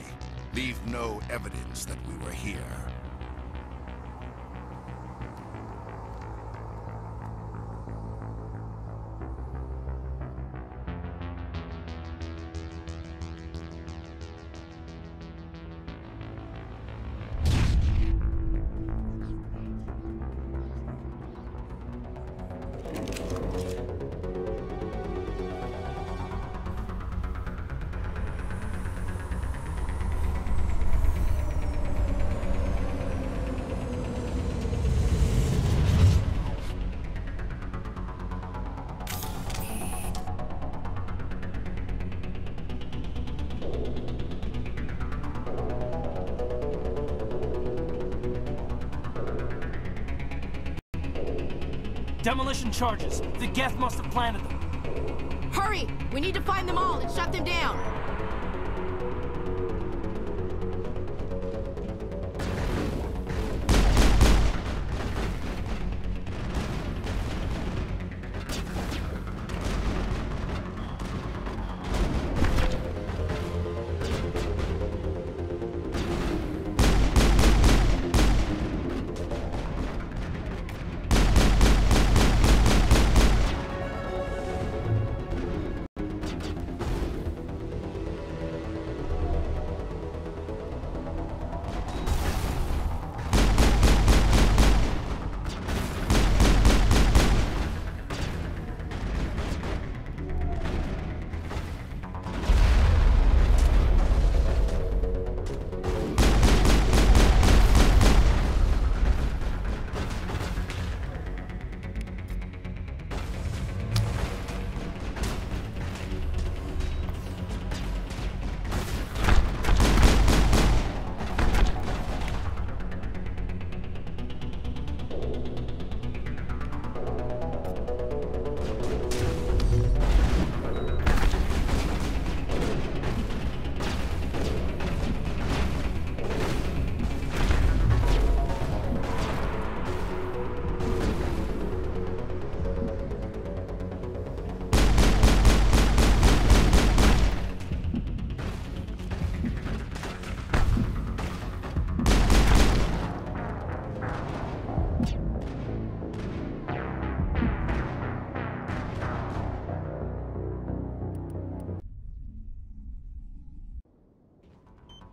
Leave no evidence that we were here. Demolition charges. The Geth must have planted them. Hurry! We need to find them all and shut them down.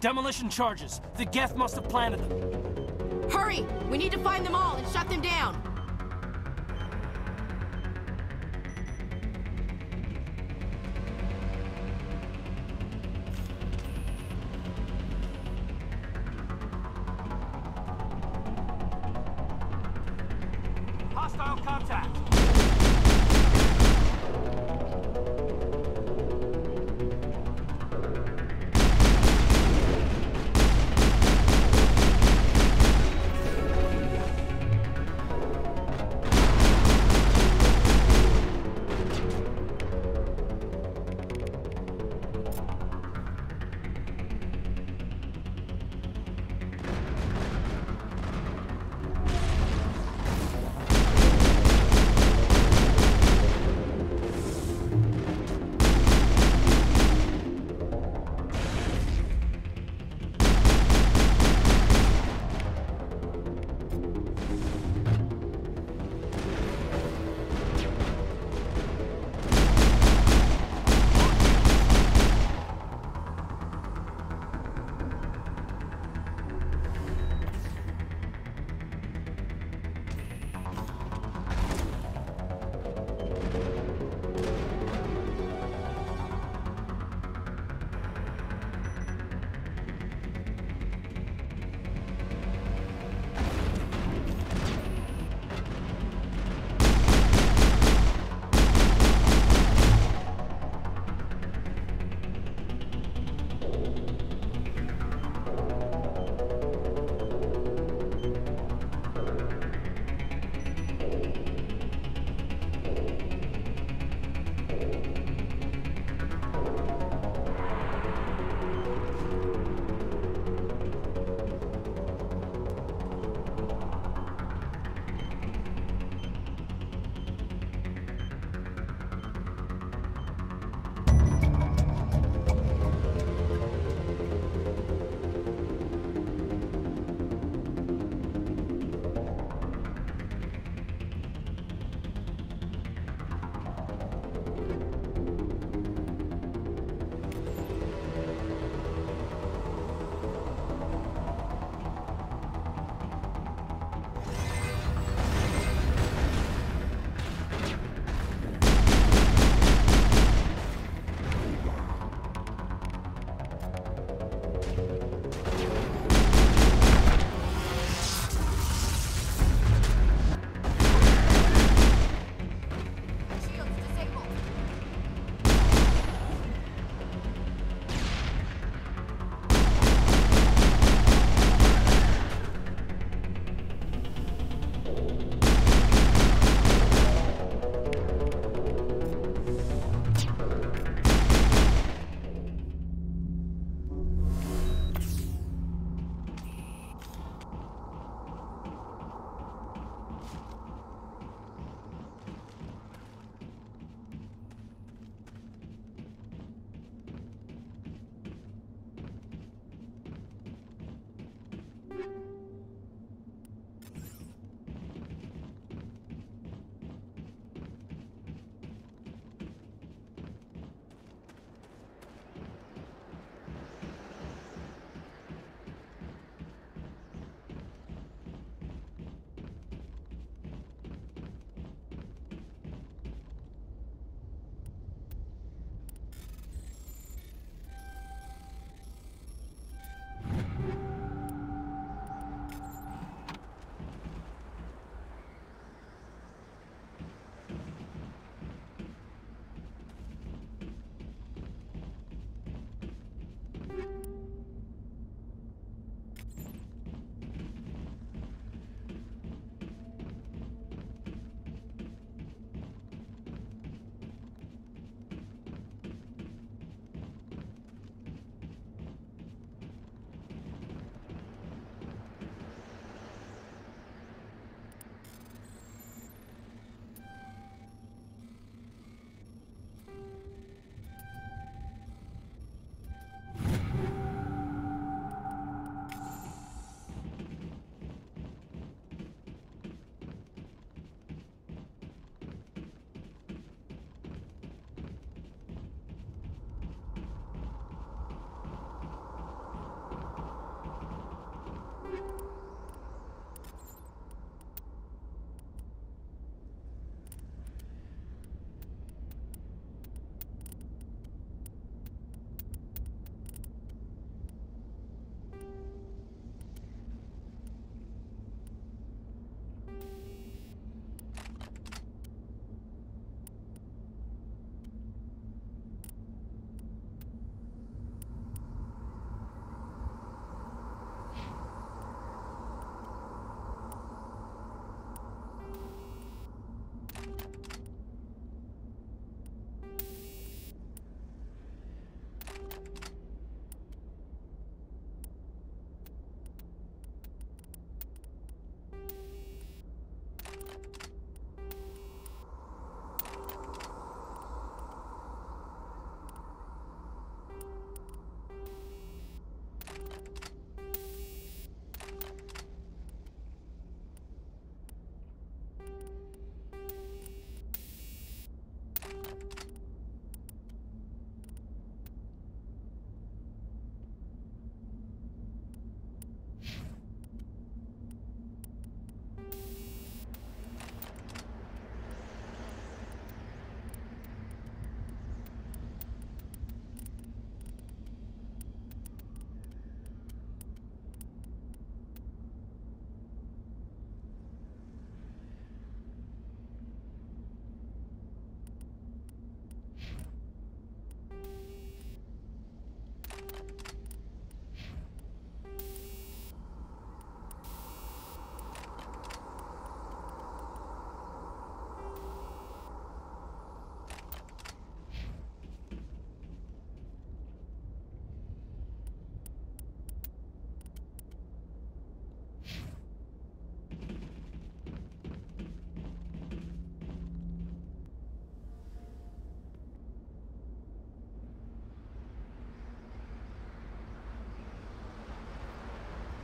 Demolition charges. The Geth must have planted them. Hurry! We need to find them all and shut them down. Hostile contact.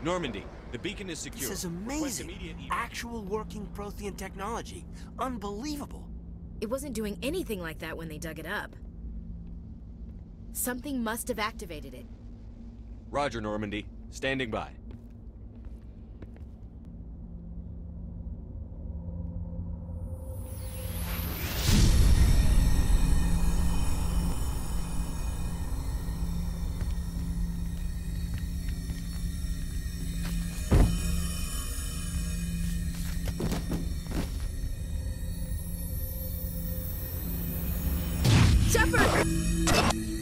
Normandy, the beacon is secure. This is amazing. Actual working Prothean technology. Unbelievable. It wasn't doing anything like that when they dug it up. Something must have activated it. Roger, Normandy. Standing by.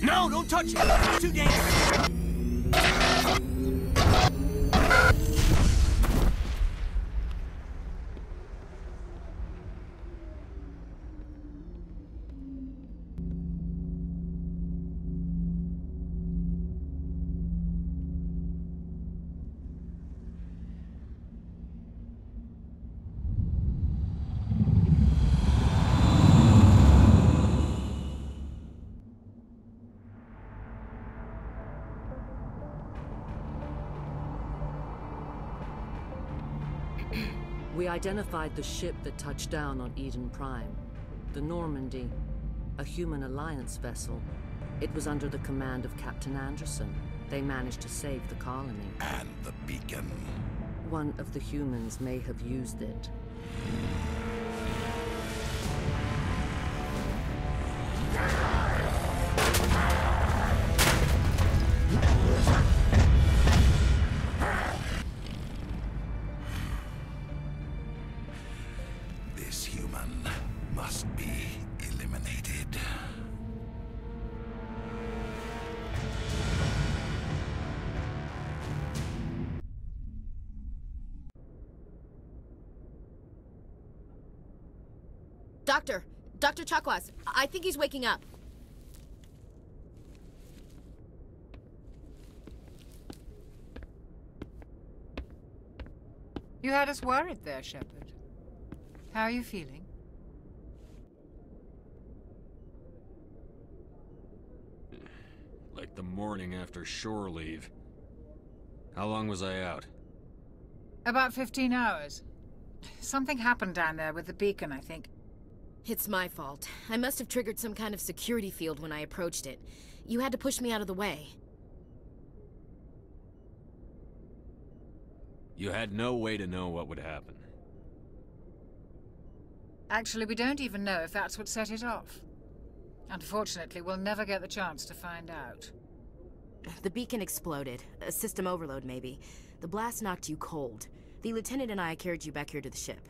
No, don't touch it! It's too dangerous! We identified the ship that touched down on Eden Prime. The Normandy, a human alliance vessel. It was under the command of Captain Anderson. They managed to save the colony. And the beacon. One of the humans may have used it. This human must be eliminated. Dr. Chakwas, I think he's waking up. You had us worried there, Shepard. How are you feeling? Like the morning after shore leave. How long was I out? About 15 hours. Something happened down there with the beacon, I think. It's my fault. I must have triggered some kind of security field when I approached it. You had to push me out of the way. You had no way to know what would happen. Actually, we don't even know if that's what set it off. Unfortunately, we'll never get the chance to find out. The beacon exploded. A system overload, maybe. The blast knocked you cold. The lieutenant and I carried you back here to the ship.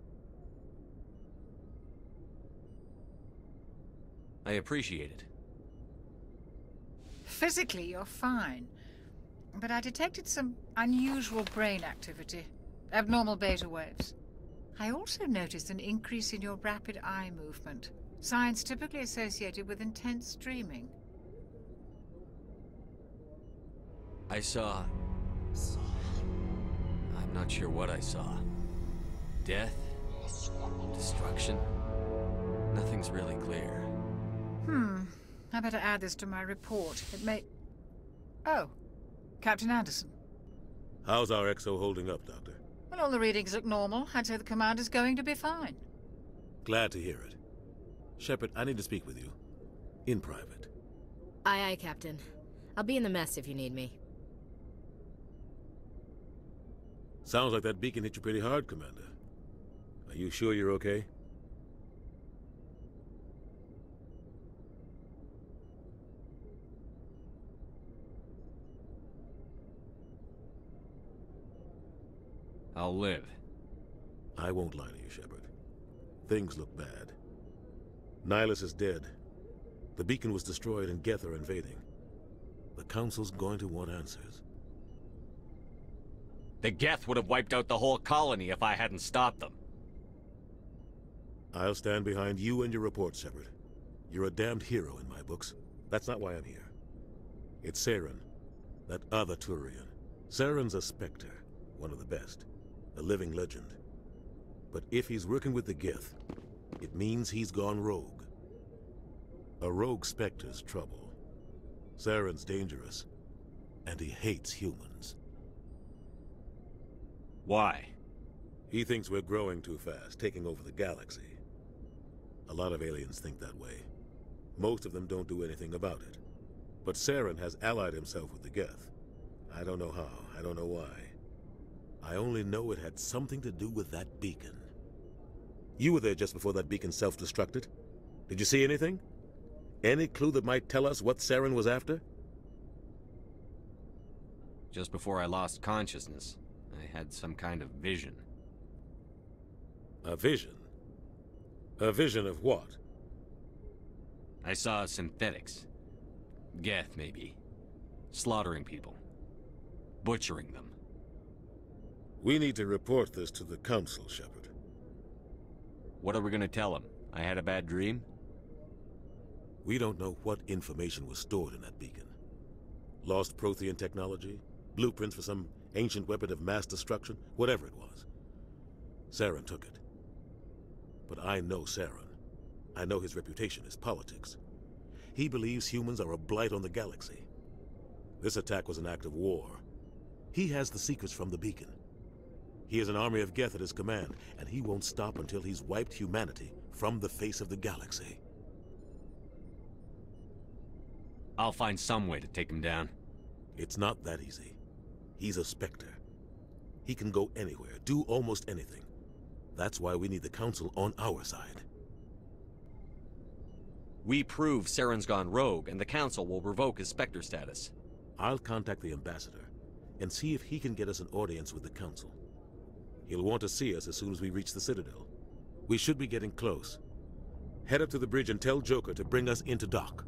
I appreciate it. Physically, you're fine. But I detected some unusual brain activity. Abnormal beta waves. I also noticed an increase in your rapid eye movement. Signs typically associated with intense dreaming. I saw... I'm not sure what I saw. Death? Destruction? Nothing's really clear. I better add this to my report. It may... Oh, Captain Anderson. How's our XO holding up, Doctor? Well, all the readings look normal. I'd say the commander's going to be fine. Glad to hear it. Shepard, I need to speak with you. In private. Aye, Captain. I'll be in the mess if you need me. Sounds like that beacon hit you pretty hard, Commander. Are you sure you're okay? I'll live. I won't lie to you, Shepard. Things look bad. Nihilus is dead. The beacon was destroyed and Geth are invading. The Council's going to want answers. The Geth would have wiped out the whole colony if I hadn't stopped them. I'll stand behind you and your report, Shepard. You're a damned hero in my books. That's not why I'm here. It's Saren, that other Turian. Saren's a Spectre, one of the best. A living legend. But if he's working with the Geth, it means he's gone rogue. A rogue Spectre's trouble. Saren's dangerous, and he hates humans. Why? He thinks we're growing too fast, taking over the galaxy. A lot of aliens think that way. Most of them don't do anything about it. But Saren has allied himself with the Geth. I don't know how, I don't know why. I only know it had something to do with that beacon. You were there just before that beacon self-destructed. Did you see anything? Any clue that might tell us what Saren was after? Just before I lost consciousness, I had some kind of vision. A vision? A vision of what? I saw synthetics. Geth, maybe. Slaughtering people. Butchering them. We need to report this to the Council, Shepard. What are we gonna tell them? I had a bad dream? We don't know what information was stored in that beacon. Lost Prothean technology? Blueprints for some ancient weapon of mass destruction? Whatever it was. Saren took it. But I know Saren. I know his reputation is politics. He believes humans are a blight on the galaxy. This attack was an act of war. He has the secrets from the beacon. He has an army of Geth at his command, and he won't stop until he's wiped humanity from the face of the galaxy. I'll find some way to take him down. It's not that easy. He's a Spectre. He can go anywhere, do almost anything. That's why we need the Council on our side. We prove Saren's gone rogue, and the Council will revoke his Spectre status. I'll contact the Ambassador and see if he can get us an audience with the Council. He'll want to see us as soon as we reach the Citadel. We should be getting close. Head up to the bridge and tell Joker to bring us into dock.